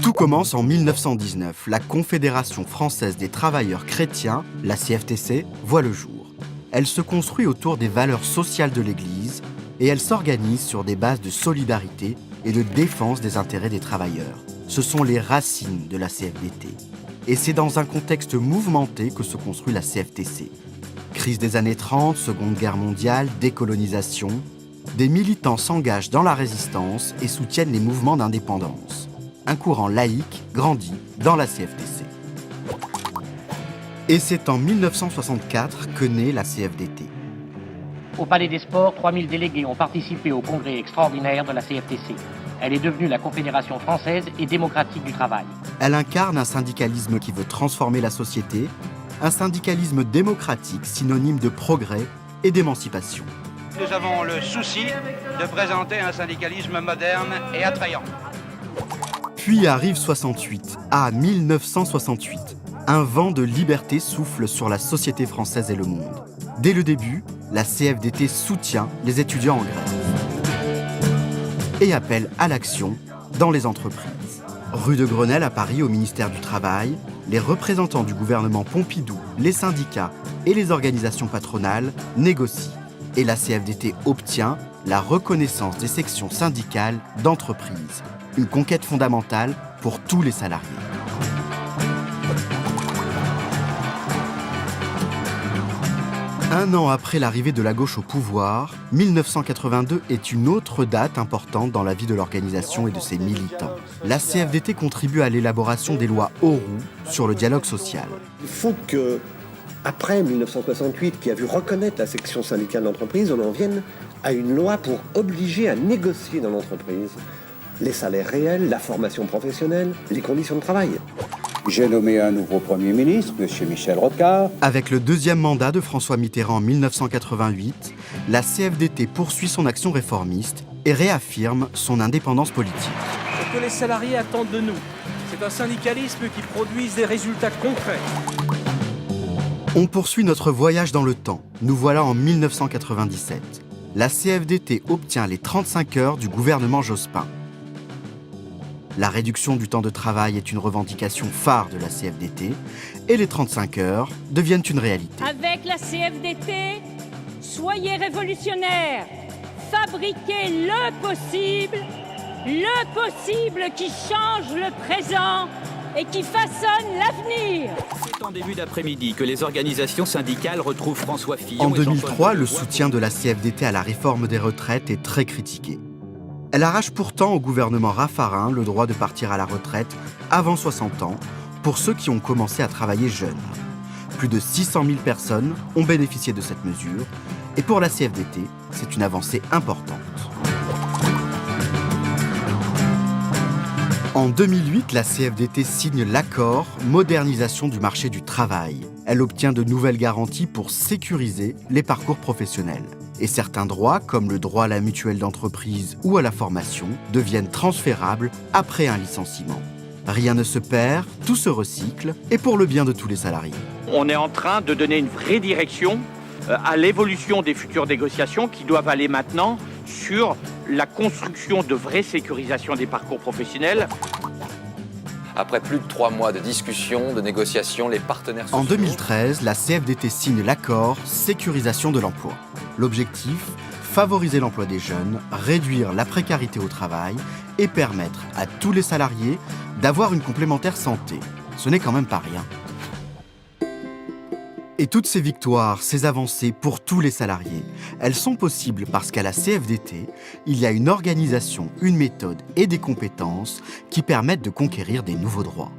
Tout commence en 1919. La Confédération française des travailleurs chrétiens, la CFTC, voit le jour. Elle se construit autour des valeurs sociales de l'Église et elle s'organise sur des bases de solidarité et de défense des intérêts des travailleurs. Ce sont les racines de la CFDT. Et c'est dans un contexte mouvementé que se construit la CFTC. Crise des années 30, Seconde Guerre mondiale, décolonisation. Des militants s'engagent dans la résistance et soutiennent les mouvements d'indépendance. Un courant laïque grandit dans la CFTC. Et c'est en 1964 que naît la CFDT. Au Palais des Sports, 3000 délégués ont participé au congrès extraordinaire de la CFTC. Elle est devenue la Confédération française et démocratique du travail. Elle incarne un syndicalisme qui veut transformer la société, un syndicalisme démocratique synonyme de progrès et d'émancipation. Nous avons le souci de présenter un syndicalisme moderne et attrayant. Puis arrive 68, 1968. Un vent de liberté souffle sur la société française et le monde. Dès le début, la CFDT soutient les étudiants en grève et appelle à l'action dans les entreprises. Rue de Grenelle à Paris, au ministère du Travail, les représentants du gouvernement Pompidou, les syndicats et les organisations patronales négocient. Et la CFDT obtient la reconnaissance des sections syndicales d'entreprise. Une conquête fondamentale pour tous les salariés. Un an après l'arrivée de la gauche au pouvoir, 1982 est une autre date importante dans la vie de l'organisation et de ses militants. La CFDT contribue à l'élaboration des lois Auroux sur le dialogue social. Il faut que, après 1968, qui a vu reconnaître la section syndicale d'entreprise, on en vienne à une loi pour obliger à négocier dans l'entreprise les salaires réels, la formation professionnelle, les conditions de travail. J'ai nommé un nouveau Premier ministre, M. Michel Rocard. Avec le deuxième mandat de François Mitterrand en 1988, la CFDT poursuit son action réformiste et réaffirme son indépendance politique. Ce que les salariés attendent de nous, c'est un syndicalisme qui produise des résultats concrets. On poursuit notre voyage dans le temps. Nous voilà en 1997. La CFDT obtient les 35 heures du gouvernement Jospin. La réduction du temps de travail est une revendication phare de la CFDT et les 35 heures deviennent une réalité. Avec la CFDT, soyez révolutionnaires, fabriquez le possible qui change le présent et qui façonne l'avenir. C'est en début d'après-midi que les organisations syndicales retrouvent François Fillon. En 2003, le soutien de la CFDT à la réforme des retraites est très critiqué. Elle arrache pourtant au gouvernement Raffarin le droit de partir à la retraite avant 60 ans pour ceux qui ont commencé à travailler jeunes. Plus de 600 000 personnes ont bénéficié de cette mesure et pour la CFDT, c'est une avancée importante. En 2008, la CFDT signe l'accord Modernisation du marché du travail. Elle obtient de nouvelles garanties pour sécuriser les parcours professionnels. Et certains droits, comme le droit à la mutuelle d'entreprise ou à la formation, deviennent transférables après un licenciement. Rien ne se perd, tout se recycle, et pour le bien de tous les salariés. On est en train de donner une vraie direction à l'évolution des futures négociations qui doivent aller maintenant sur la construction de vraies sécurisations des parcours professionnels. Après plus de 3 mois de discussions, de négociations, les partenaires sociaux... En 2013, la CFDT signe l'accord Sécurisation de l'emploi. L'objectif, favoriser l'emploi des jeunes, réduire la précarité au travail et permettre à tous les salariés d'avoir une complémentaire santé. Ce n'est quand même pas rien. Et toutes ces victoires, ces avancées pour tous les salariés, elles sont possibles parce qu'à la CFDT, il y a une organisation, une méthode et des compétences qui permettent de conquérir des nouveaux droits.